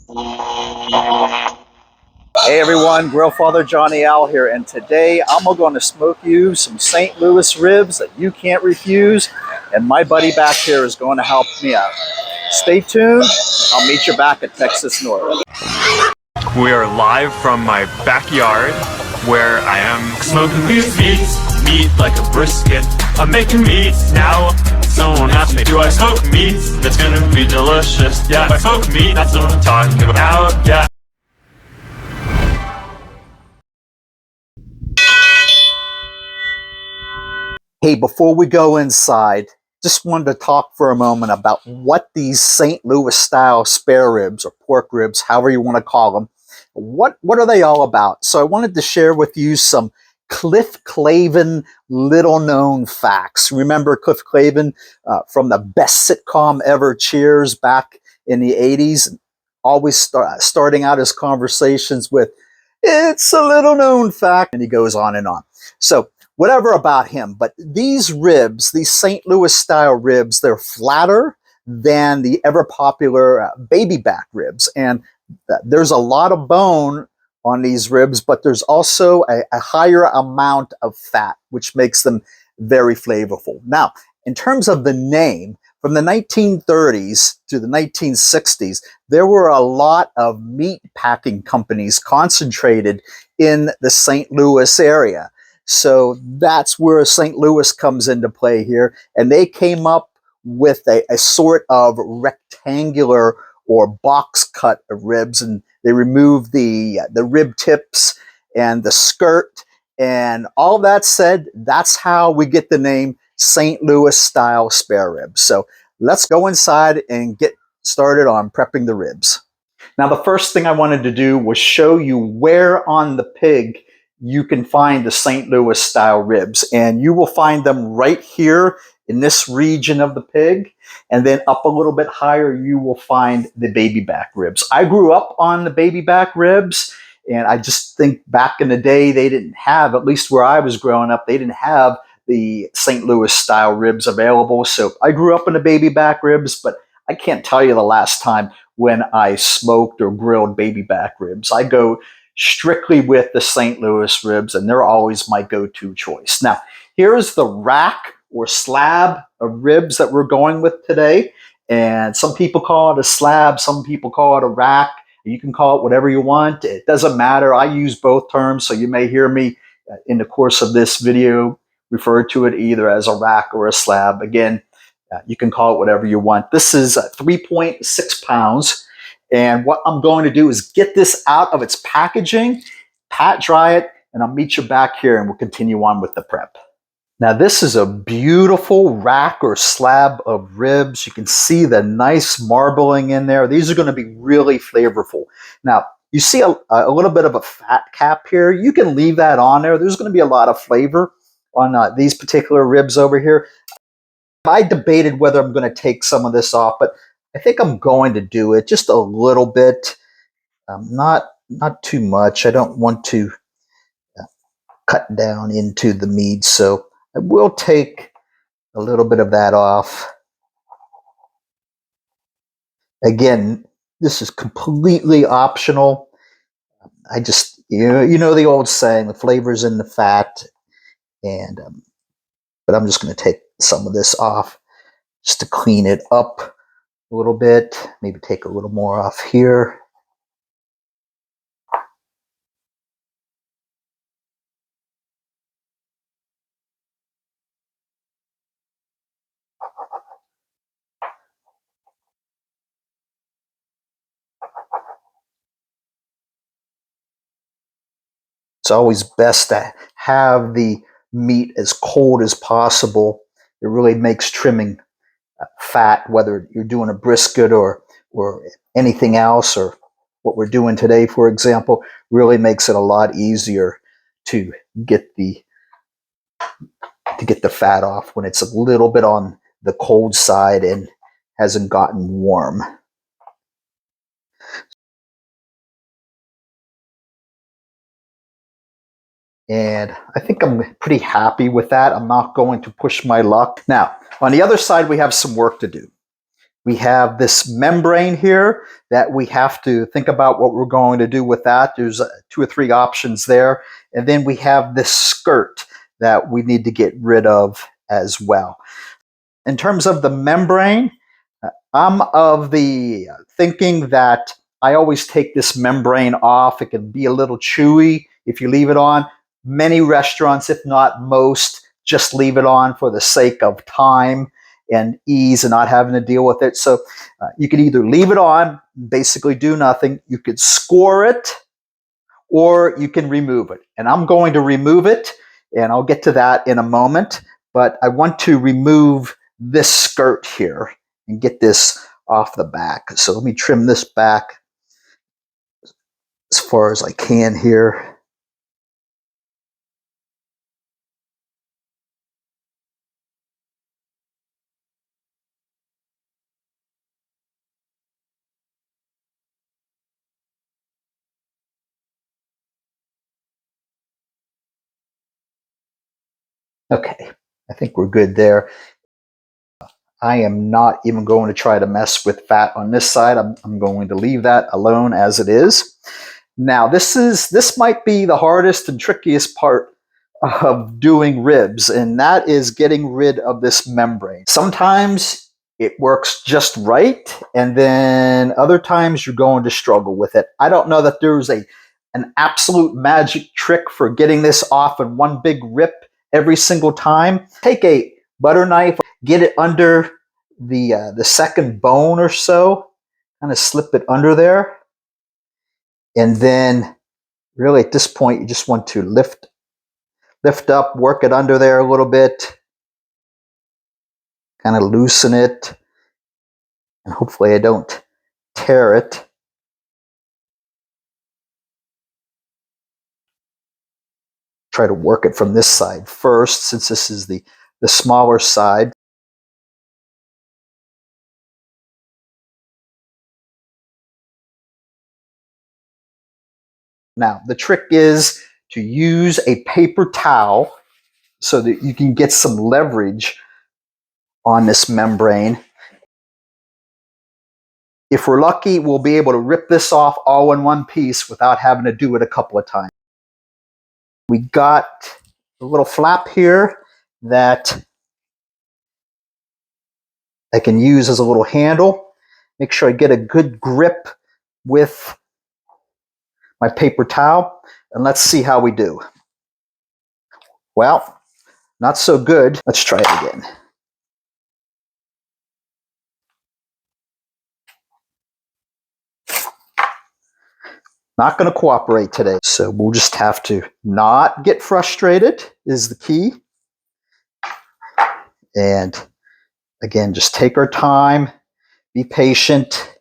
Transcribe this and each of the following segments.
Hey everyone, Grill Father Johnny Al here, and today I'm going to smoke you some St. Louis ribs that you can't refuse, and my buddy back here is going to help me out. Stay tuned, I'll meet you back at Texas North. We are live from my backyard where I am smoking these meat like a brisket. I'm making meat now. Someone asked me, do I smoke meat? That's gonna be delicious. Yeah, if I smoke meat, that's what I'm talking about. Yeah. Hey, before we go inside, just wanted to talk for a moment about what these St. Louis style spare ribs or pork ribs, however you want to call them, what are they all about? So I wanted to share with you some Cliff Clavin little known facts. Remember Cliff Clavin from the best sitcom ever, Cheers, back in the 80s, always starting out his conversations with, "It's a little known fact," and he goes on and on. So whatever about him, but these ribs, these St. Louis style ribs, they're flatter than the ever popular baby back ribs. And there's a lot of bone on these ribs, but there's also a higher amount of fat, which makes them very flavorful. Now, in terms of the name, from the 1930s to the 1960s, there were a lot of meat packing companies concentrated in the St. Louis area. So that's where St. Louis comes into play here. And they came up with a sort of rectangular or box cut of ribs, and they removed the rib tips and the skirt. And all that said, that's how we get the name St. Louis style spare ribs. So let's go inside and get started on prepping the ribs. Now, the first thing I wanted to do was show you where on the pig you can find the St. Louis style ribs, and you will find them right here in this region of the pig, and then up a little bit higher you will find the baby back ribs. I grew up on the baby back ribs, and I just think back in the day they didn't have, at least where I was growing up, they didn't have the St. Louis style ribs available. So I grew up in the baby back ribs, but I can't tell you the last time when I smoked or grilled baby back ribs. I go strictly with the St. Louis ribs, and they're always my go-to choice. Now, here's the rack or slab of ribs that we're going with today. And some people call it a slab, some people call it a rack. You can call it whatever you want. It doesn't matter. I use both terms, so you may hear me in the course of this video refer to it either as a rack or a slab. Again, you can call it whatever you want. This is 3.6 pounds. And what I'm going to do is get this out of its packaging, pat dry it, and I'll meet you back here and we'll continue on with the prep. Now, this is a beautiful rack or slab of ribs. You can see the nice marbling in there. These are going to be really flavorful. Now, you see a little bit of a fat cap here. You can leave that on there. There's going to be a lot of flavor on these particular ribs over here. I debated whether I'm going to take some of this off, but I think I'm going to do it just a little bit, not too much. I don't want to cut down into the meat, so I will take a little bit of that off. Again, this is completely optional. I just, you know the old saying, the flavor's in the fat, and but I'm just going to take some of this off just to clean it up a little bit. Maybe take a little more off here. It's always best to have the meat as cold as possible. It really makes trimming fat, whether you're doing a brisket or anything else, or what we're doing today, for example, really makes it a lot easier to get the fat off when it's a little bit on the cold side and hasn't gotten warm. And I think I'm pretty happy with that. I'm not going to push my luck. Now, on the other side, we have some work to do. We have this membrane here that we have to think about what we're going to do with that. There's 2 or 3 options there. And then we have this skirt that we need to get rid of as well. In terms of the membrane, I'm of the thinking that I always take this membrane off. It can be a little chewy if you leave it on. Many restaurants, if not most, just leave it on for the sake of time and ease and not having to deal with it. So you could either leave it on, basically do nothing. You could score it, or you can remove it. And I'm going to remove it, and I'll get to that in a moment. But I want to remove this skirt here and get this off the back. So let me trim this back as far as I can here. Okay, I think we're good there. I am not even going to try to mess with fat on this side. I'm going to leave that alone as it is. Now, this might be the hardest and trickiest part of doing ribs, and that is getting rid of this membrane. Sometimes it works just right, and then other times you're going to struggle with it. I don't know that there's an absolute magic trick for getting this off in one big rip every single time. Take a butter knife, get it under the second bone or so, kind of slip it under there, and then really at this point you just want to lift up, work it under there a little bit, kind of loosen it, and hopefully I don't tear it. Try to work it from this side first, since this is the smaller side. Now, the trick is to use a paper towel so that you can get some leverage on this membrane. If we're lucky, we'll be able to rip this off all in one piece without having to do it a couple of times. We got a little flap here that I can use as a little handle. Make sure I get a good grip with my paper towel, and let's see how we do. Well, not so good. Let's try it again. Not going to cooperate today, so we'll just have to not get frustrated is the key. And again, just take our time, be patient.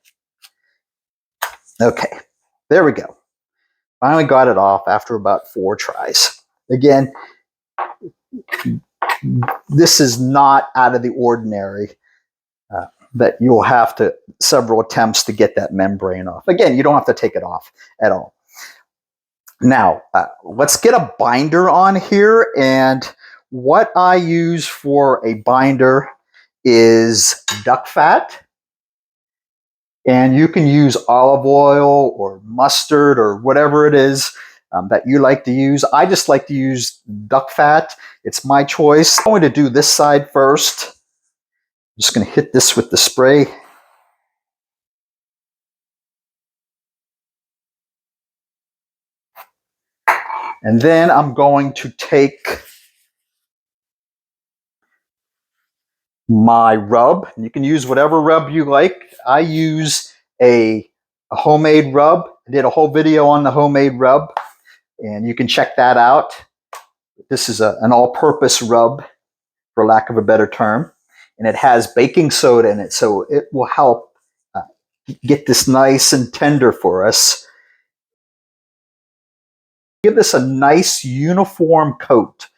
Okay, there we go. Finally got it off after about 4 tries. Again, this is not out of the ordinary that you'll have to several attempts to get that membrane off. Again, you don't have to take it off at all. Now, let's get a binder on here, and what I use for a binder is duck fat, and you can use olive oil or mustard or whatever it is that you like to use. I just like to use duck fat. It's my choice. I'm going to do this side first. I'm just going to hit this with the spray. And then I'm going to take my rub. You can use whatever rub you like. I use a homemade rub. I did a whole video on the homemade rub, and you can check that out. This is an all-purpose rub, for lack of a better term, and it has baking soda in it, so it will help get this nice and tender for us. Give this a nice uniform coat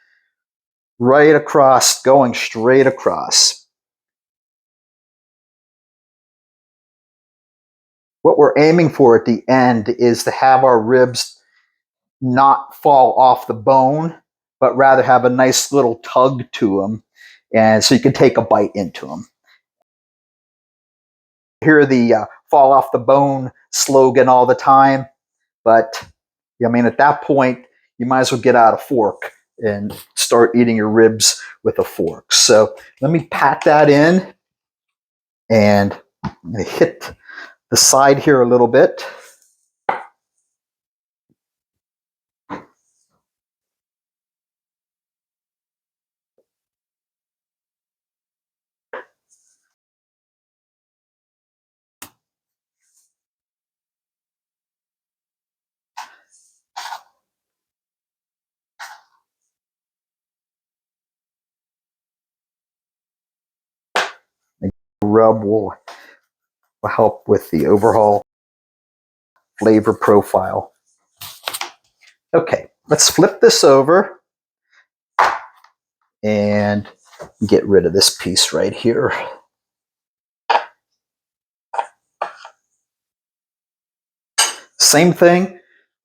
right across, going straight across. What we're aiming for at the end is to have our ribs not fall off the bone, but rather have a nice little tug to them, and so you can take a bite into them. hear the fall off the bone slogan all the time. But I mean, at that point, you might as well get out a fork and start eating your ribs with a fork. So let me pat that in, and I'm going to hit the side here a little bit. Rub will help with the overall flavor profile. Okay, let's flip this over and get rid of this piece right here. Same thing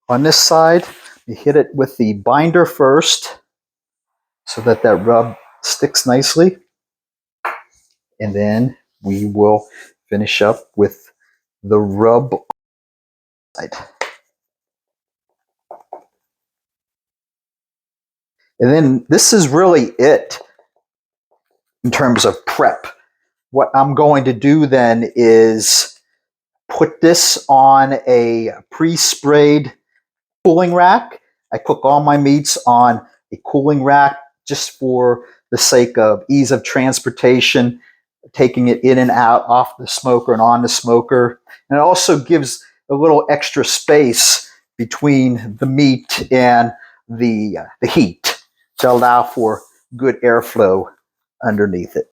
on this side. You hit it with the binder first so that that rub sticks nicely. And then we will finish up with the rub side. And then this is really it in terms of prep. What I'm going to do then is put this on a pre-sprayed cooling rack. I cook all my meats on a cooling rack just for the sake of ease of transportation, taking it in and out off the smoker and on the smoker. And it also gives a little extra space between the meat and the heat to allow for good airflow underneath it.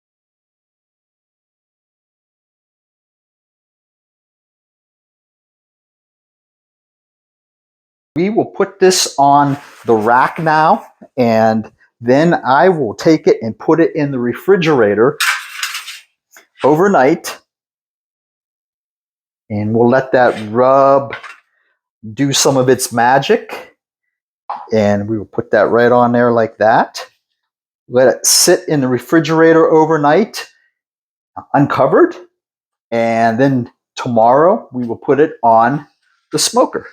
We will put this on the rack now, and then I will take it and put it in the refrigerator overnight, and we'll let that rub do some of its magic. And we will put that right on there like that. Let it sit in the refrigerator overnight, uncovered, and then tomorrow we will put it on the smoker.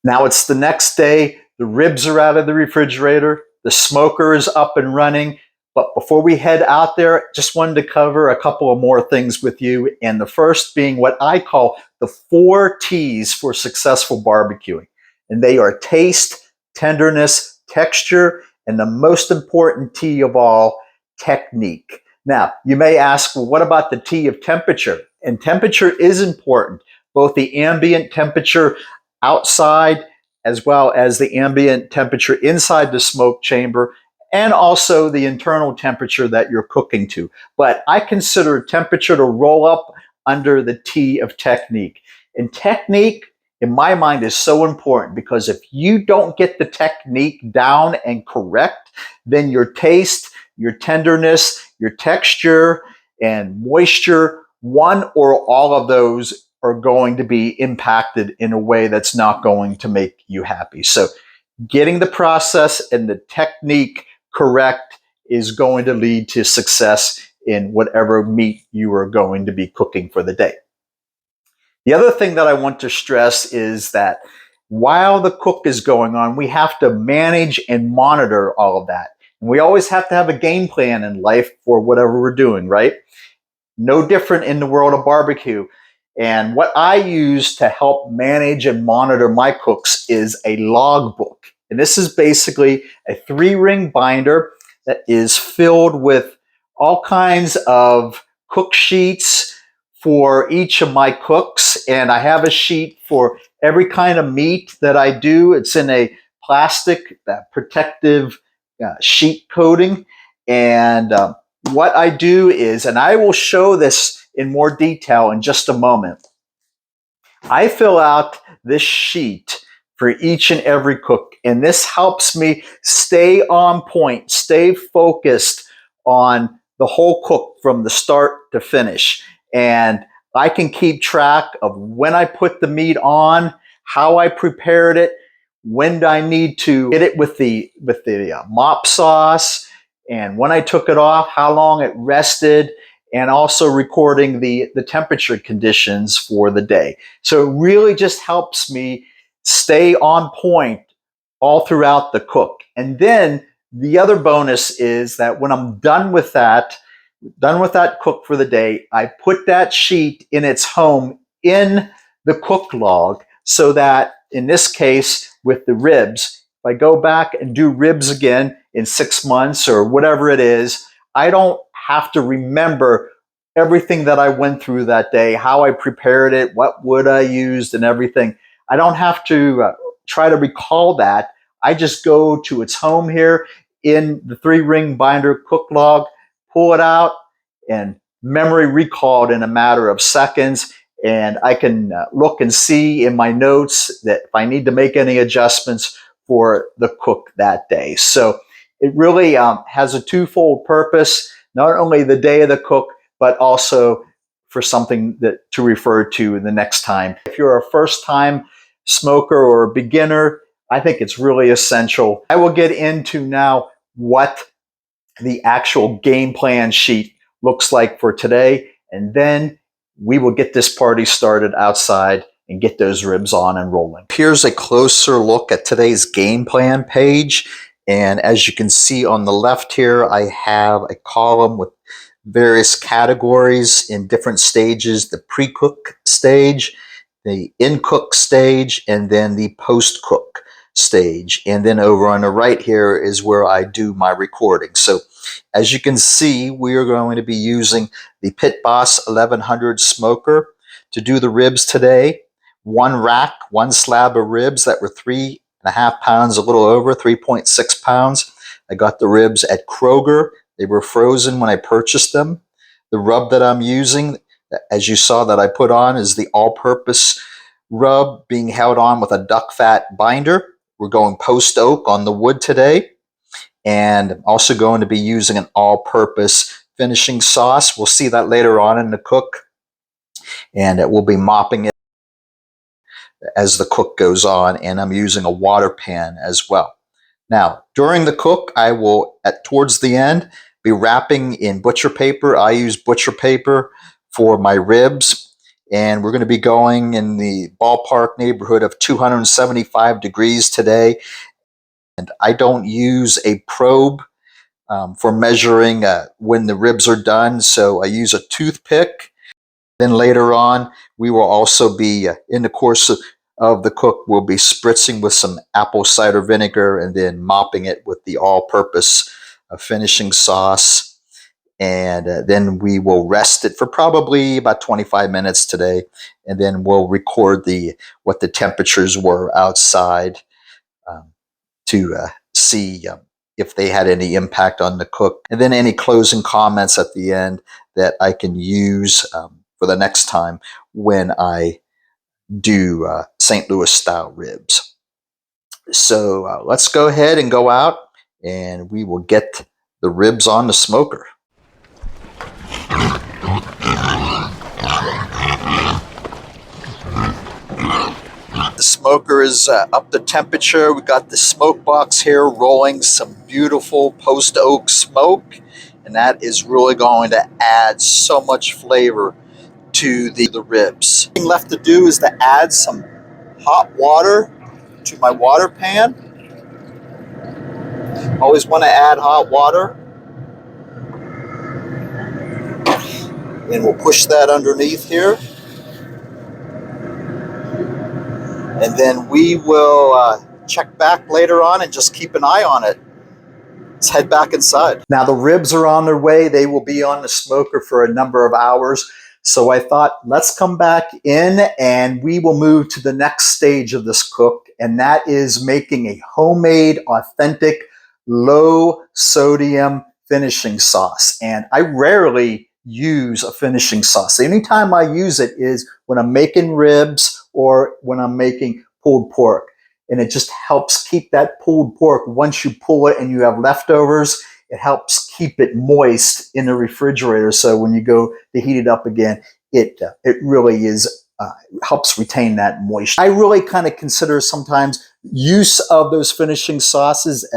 Now it's the next day, the ribs are out of the refrigerator, the smoker is up and running. But before we head out there, just wanted to cover a couple of more things with you. And the first being what I call the 4 T's for successful barbecuing. And they are taste, tenderness, texture, and the most important T of all, technique. Now, you may ask, well, what about the T of temperature? And temperature is important, both the ambient temperature outside as well as the ambient temperature inside the smoke chamber, and also the internal temperature that you're cooking to. But I consider temperature to roll up under the T of technique. And technique, in my mind, is so important because if you don't get the technique down and correct, then your taste, your tenderness, your texture, and moisture, one or all of those are going to be impacted in a way that's not going to make you happy. So getting the process and the technique correct is going to lead to success in whatever meat you are going to be cooking for the day. The other thing that I want to stress is that while the cook is going on, we have to manage and monitor all of that. And we always have to have a game plan in life for whatever we're doing, right? No different in the world of barbecue. And what I use to help manage and monitor my cooks is a logbook. And this is basically a 3-ring binder that is filled with all kinds of cook sheets for each of my cooks. And I have a sheet for every kind of meat that I do. It's in a plastic protective sheet coating. And what I do is, and I will show this in more detail in just a moment, I fill out this sheet for each and every cook, and this helps me stay on point, stay focused on the whole cook from the start to finish. And I can keep track of when I put the meat on, how I prepared it, when I need to hit it with the mop sauce, and when I took it off, how long it rested, and also recording the temperature conditions for the day. So it really just helps me stay on point all throughout the cook. And then the other bonus is that when I'm done with that cook for the day, I put that sheet in its home in the cook log, so that in this case with the ribs, if I go back and do ribs again in 6 months or whatever it is, I don't have to remember everything that I went through that day, how I prepared it, what wood I used and everything. I don't have to try to recall that. I just go to its home here in the 3-ring binder cook log, pull it out, and memory recalled in a matter of seconds. And I can look and see in my notes that if I need to make any adjustments for the cook that day. So it really has a twofold purpose, not only the day of the cook, but also for something to refer to the next time. If you're a first-time smoker or a beginner, I think it's really essential. I will get into now what the actual game plan sheet looks like for today, and then we will get this party started outside and get those ribs on and rolling. Here's a closer look at today's game plan page. And as you can see on the left here, I have a column with various categories in different stages: the pre-cook stage, the in-cook stage, and then the post-cook stage. And then over on the right here is where I do my recording. So as you can see, we are going to be using the Pit Boss 1100 smoker to do the ribs today. One rack, one slab of ribs that were 3.5 pounds, a little over 3.6 pounds. I got the ribs at Kroger. They were frozen when I purchased them. The rub that I'm using, as you saw that I put on, is the all-purpose rub being held on with a duck fat binder. We're going post oak on the wood today. And I'm also going to be using an all-purpose finishing sauce. We'll see that later on in the cook. And we'll be mopping it as the cook goes on. And I'm using a water pan as well. Now, during the cook, I will, towards the end, be wrapping in butcher paper. I use butcher paper for my ribs. And we're going to be going in the ballpark neighborhood of 275 degrees today. And I don't use a probe for measuring when the ribs are done, so I use a toothpick. Then later on, we will also be, in the course of the cook, we'll be spritzing with some apple cider vinegar and then mopping it with the all-purpose finishing sauce. And then we will rest it for probably about 25 minutes today, and then we'll record what the temperatures were outside to see if they had any impact on the cook. And then any closing comments at the end that I can use for the next time when I do St. Louis style ribs. So let's go ahead and go out and we will get the ribs on the smoker. The smoker is up to temperature. We got the smoke box here rolling some beautiful post oak smoke, and that is really going to add so much flavor to the ribs. The thing left to do is to add some hot water to my water pan. Always want to add hot water. And we'll push that underneath here. And then we will check back later on and just keep an eye on it. Let's head back inside. Now the ribs are on their way. They will be on the smoker for a number of hours. So I thought, let's come back in and we will move to the next stage of this cook. And that is making a homemade, authentic, low sodium finishing sauce. And I rarely use a finishing sauce. The only time I use it is when I'm making ribs or when I'm making pulled pork. And it just helps keep that pulled pork, once you pull it and you have leftovers, it helps keep it moist in the refrigerator. So when you go to heat it up again, it really helps retain that moisture. I really kind of consider sometimes use of those finishing sauces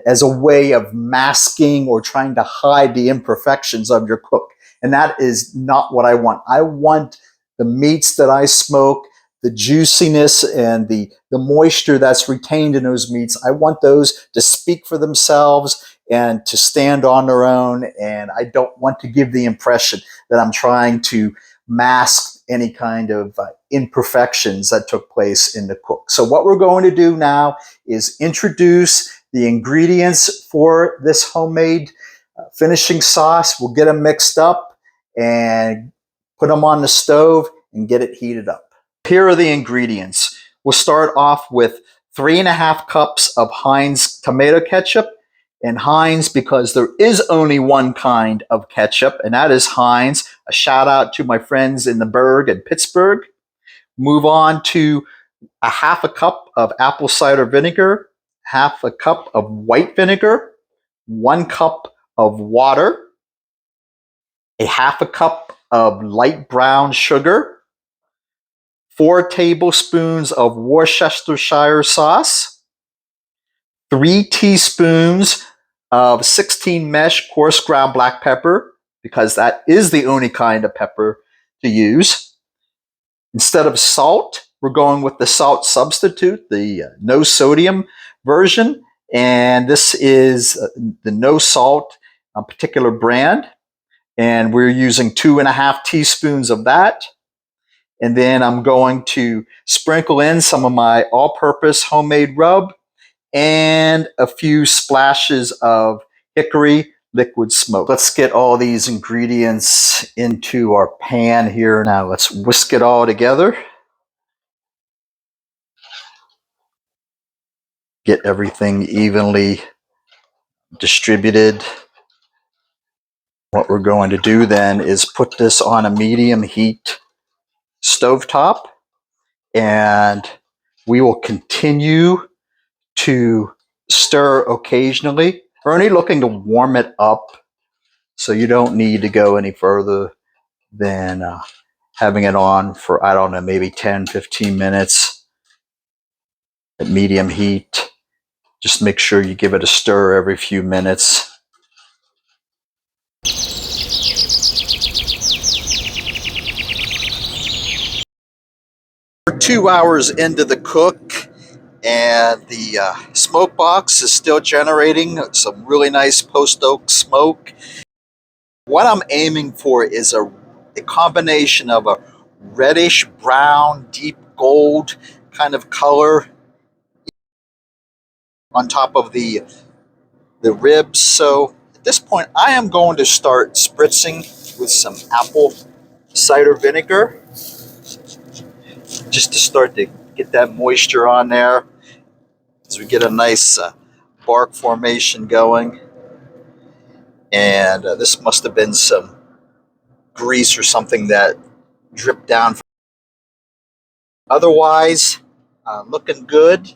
as a way of masking or trying to hide the imperfections of your cook. And that is not what I want. I want the meats that I smoke, the juiciness and the moisture that's retained in those meats. I want those to speak for themselves and to stand on their own. And I don't want to give the impression that I'm trying to mask any kind of imperfections that took place in the cook. So what we're going to do now is introduce the ingredients for this homemade finishing sauce. We'll get them mixed up and put them on the stove and get it heated up. Here are the ingredients. We'll start off with 3.5 cups of Heinz tomato ketchup. And Heinz, because there is only one kind of ketchup, and that is Heinz. A shout out to my friends in the Berg and Pittsburgh. Move on to 1/2 cup of apple cider vinegar, 1/2 cup of white vinegar, 1 cup of water, 1/2 cup of light brown sugar, 4 tablespoons of Worcestershire sauce, 3 teaspoons of 16 mesh coarse ground black pepper, because that is the only kind of pepper to use. Instead of salt, we're going with the salt substitute, the no sodium version. And this is the no salt particular brand. And we're using 2.5 teaspoons of that. And then I'm going to sprinkle in some of my all-purpose homemade rub and a few splashes of hickory liquid smoke. Let's get all these ingredients into our pan here. Now let's whisk it all together. Get everything evenly distributed. What we're going to do then is put this on a medium heat stovetop, and we will continue to stir occasionally. We're only looking to warm it up, so you don't need to go any further than having it on for, I don't know, maybe 10-15 minutes at medium heat. Just make sure you give it a stir every few minutes. We're 2 hours into the cook, and the smoke box is still generating some really nice post oak smoke. What I'm aiming for is a combination of a reddish brown, deep gold kind of color on top of the ribs. So at this point, I am going to start spritzing with some apple cider vinegar, just to start to get that moisture on there as we get a nice bark formation going. And this must have been some grease or something that dripped down. Otherwise, looking good.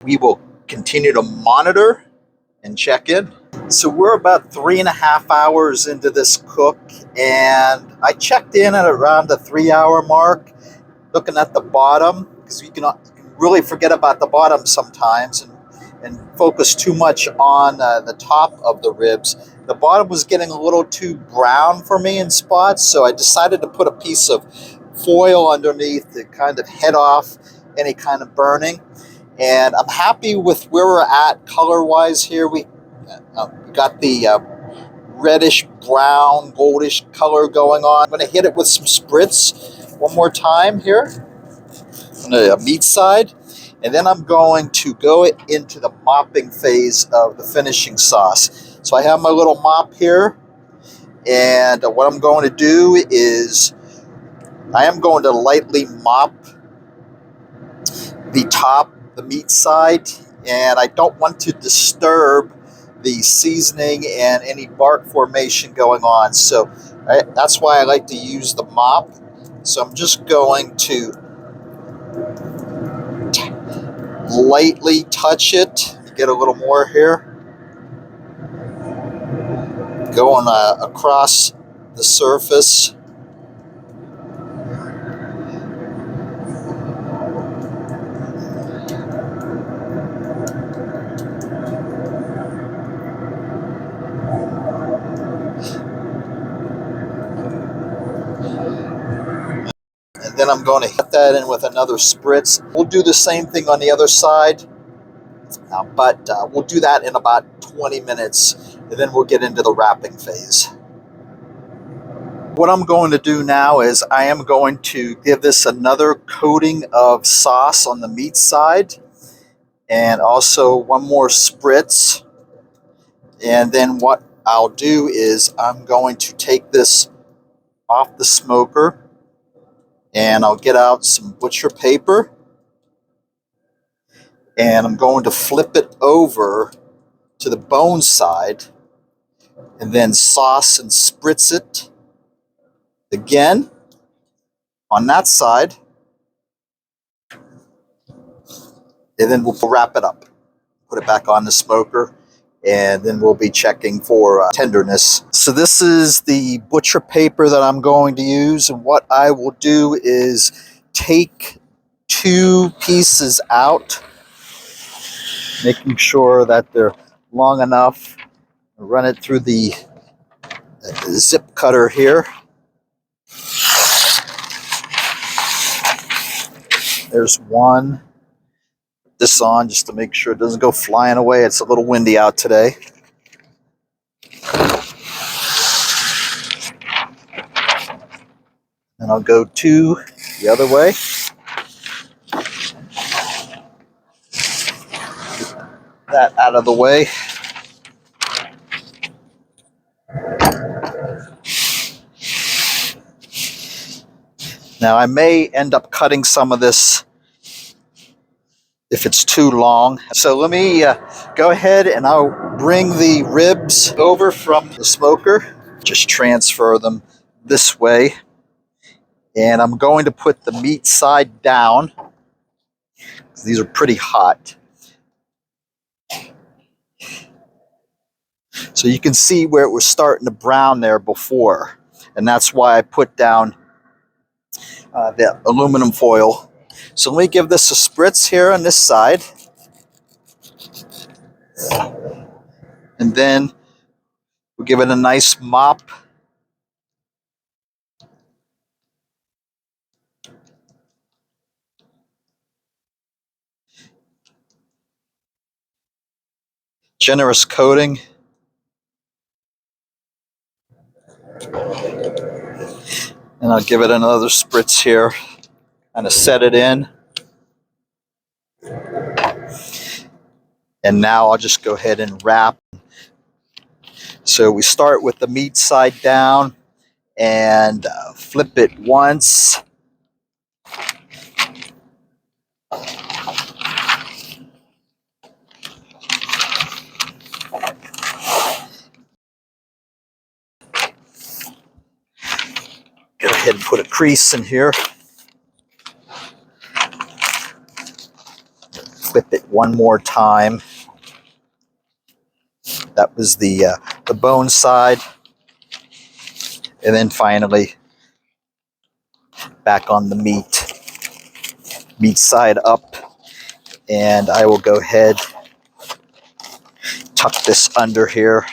We will continue to monitor and check in. So we're about 3.5 hours into this cook, and I checked in at around the 3-hour mark, looking at the bottom, because you can really forget about the bottom sometimes and focus too much on the top of the ribs. The bottom was getting a little too brown for me in spots, so I decided to put a piece of foil underneath to kind of head off any kind of burning. And I'm happy with where we're at color-wise here. We got the reddish brown, goldish color going on. I'm going to hit it with some Spritz one more time here on the meat side. And then I'm going to go into the mopping phase of the finishing sauce. So I have my little mop here. And what I'm going to do is I am going to lightly mop the top, the meat side, and I don't want to disturb the seasoning and any bark formation going on. So that's why I like to use the mop. So I'm just going to lightly touch it. Get a little more here. Going across the surface. then I'm going to hit that in with another spritz. We'll do the same thing on the other side, but we'll do that in about 20 minutes, and then we'll get into the wrapping phase. What I'm going to do now is I am going to give this another coating of sauce on the meat side, and also one more spritz. And then what I'll do is I'm going to take this off the smoker, and I'll get out some butcher paper, and I'm going to flip it over to the bone side, and then sauce and spritz it again on that side, and then we'll wrap it up, put it back on the smoker, and then we'll be checking for tenderness. So this is the butcher paper that I'm going to use, and what I will do is take 2 pieces out, making sure that they're long enough. Run it through the zip cutter here. There's one. Put this on just to make sure it doesn't go flying away. It's a little windy out today. And I'll go 2 the other way. Get that out of the way. Now I may end up cutting some of this if it's too long. So let me go ahead and I'll bring the ribs over from the smoker. Just transfer them this way. And I'm going to put the meat side down. These are pretty hot. So you can see where it was starting to brown there before. And that's why I put down the aluminum foil. So let me give this a spritz here on this side. And then we'll give it a nice mop. Generous coating. And I'll give it another spritz here. Kind of set it in. And now I'll just go ahead and wrap. So we start with the meat side down and flip it once. Go ahead and put a crease in here. Flip it one more time. That was the bone side. And then finally, back on the meat side up. And I will go ahead, tuck this under here.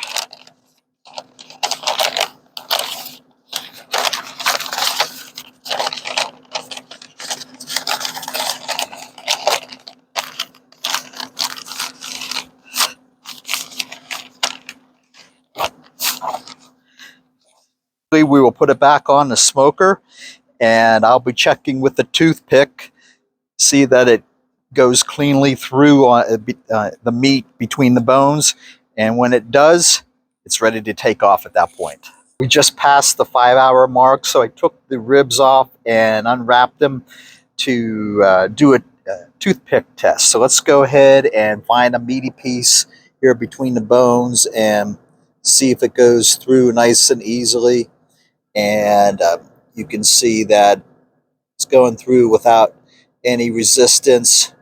We will put it back on the smoker, and I'll be checking with the toothpick, see that it goes cleanly through the meat between the bones, and when it does, it's ready to take off at that point. We just passed the 5-hour mark, so I took the ribs off and unwrapped them to do a toothpick test. So let's go ahead and find a meaty piece here between the bones and see if it goes through nice and easily. And you can see that it's going through without any resistance.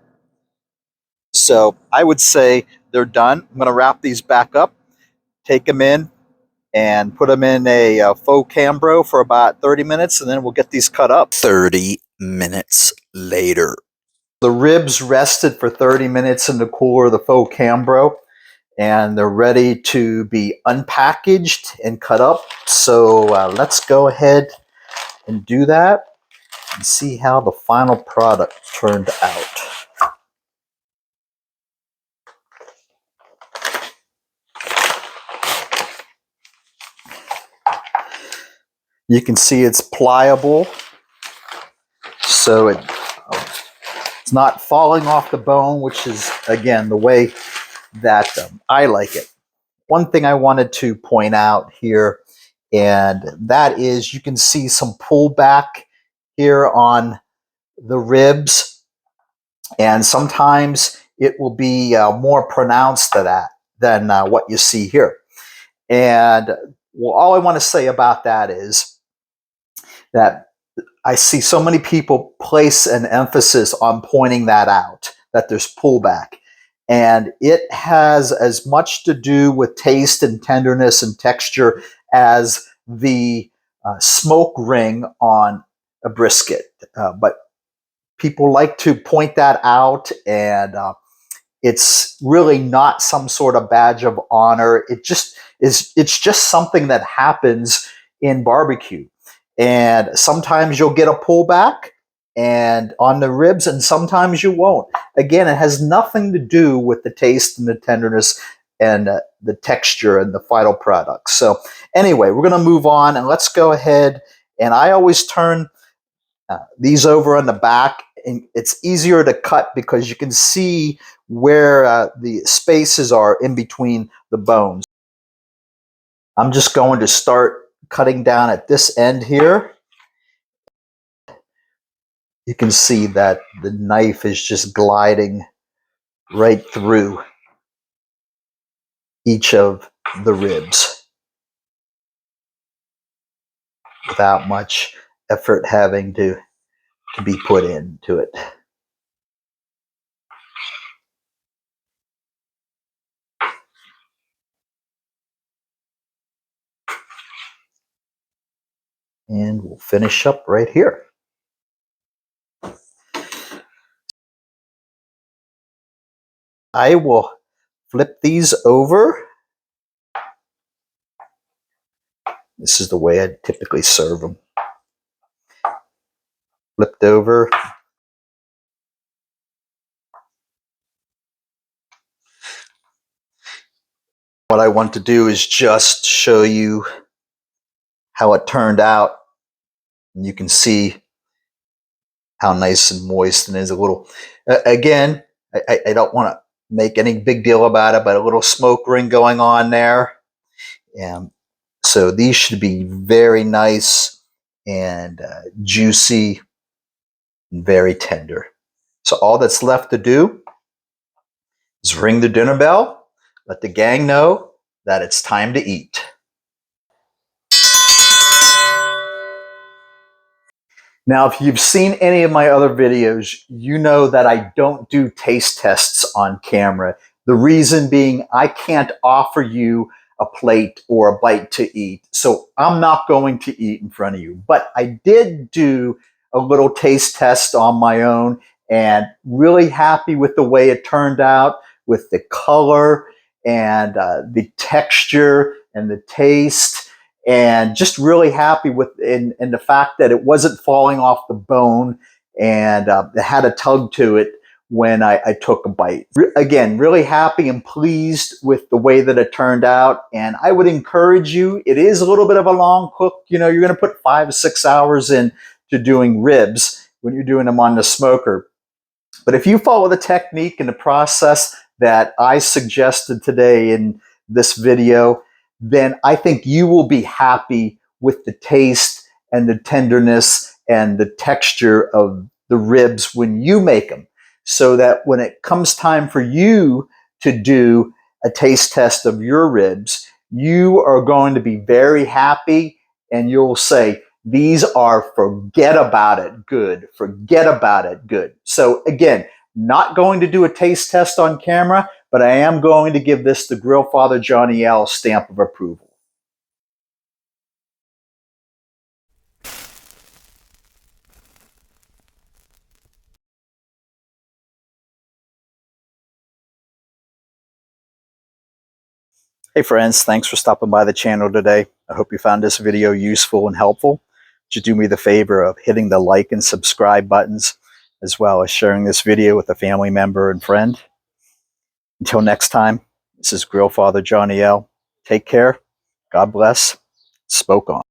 So I would say they're done. I'm going to wrap these back up, take them in, and put them in a faux Cambro for about 30 minutes, and then we'll get these cut up. 30 minutes later. The ribs rested for 30 minutes in the cooler of the faux Cambro, and they're ready to be unpackaged and cut up. So let's go ahead and do that. and see how the final product turned out. You can see it's pliable, so it's not falling off the bone, which is, again, the way that I like it. One thing I wanted to point out here, and that is you can see some pullback here on the ribs, and sometimes it will be more pronounced to that than what you see here. And well, all I want to say about that is that I see so many people place an emphasis on pointing that out, that there's pullback. And it has as much to do with taste and tenderness and texture as the smoke ring on a brisket. But people like to point that out, and it's really not some sort of badge of honor. It's just something that happens in barbecue. And sometimes you'll get a pullback and on the ribs, and sometimes you won't. Again, it has nothing to do with the taste and the tenderness and the texture and the final product. So anyway, we're going to move on, and let's go ahead. And I always turn these over on the back, and it's easier to cut because you can see where the spaces are in between the bones. I'm just going to start cutting down at this end here. You can see that the knife is just gliding right through each of the ribs without much effort having to be put into it. And we'll finish up right here. I will flip these over. This is the way I typically serve them. Flipped over. What I want to do is just show you how it turned out. And you can see how nice and moist, and there's a little, again, I don't want to make any big deal about it, but a little smoke ring going on there. And so these should be very nice and juicy and very tender. So all that's left to do is ring the dinner bell, let the gang know that it's time to eat. Now, if you've seen any of my other videos, you know that I don't do taste tests on camera. The reason being, I can't offer you a plate or a bite to eat. So I'm not going to eat in front of you. But I did do a little taste test on my own, and really happy with the way it turned out, with the color and the texture and the taste. And just really happy with in the fact that it wasn't falling off the bone, and it had a tug to it when I took a bite. Again, really happy and pleased with the way that it turned out. And I would encourage you, it is a little bit of a long cook. You know, you're going to put 5 or 6 hours into doing ribs when you're doing them on the smoker. But if you follow the technique and the process that I suggested today in this video, then I think you will be happy with the taste and the tenderness and the texture of the ribs when you make them. So that when it comes time for you to do a taste test of your ribs, you are going to be very happy, and you'll say, these are forget about it good, forget about it good. So again, not going to do a taste test on camera, but I am going to give this the Grill Father Johnny L stamp of approval. Hey friends, thanks for stopping by the channel today. I hope you found this video useful and helpful. would you do me the favor of hitting the like and subscribe buttons, as well as sharing this video with a family member and friend. Until next time, this is Grill Father Johnny L. Take care. God bless. Spoke on.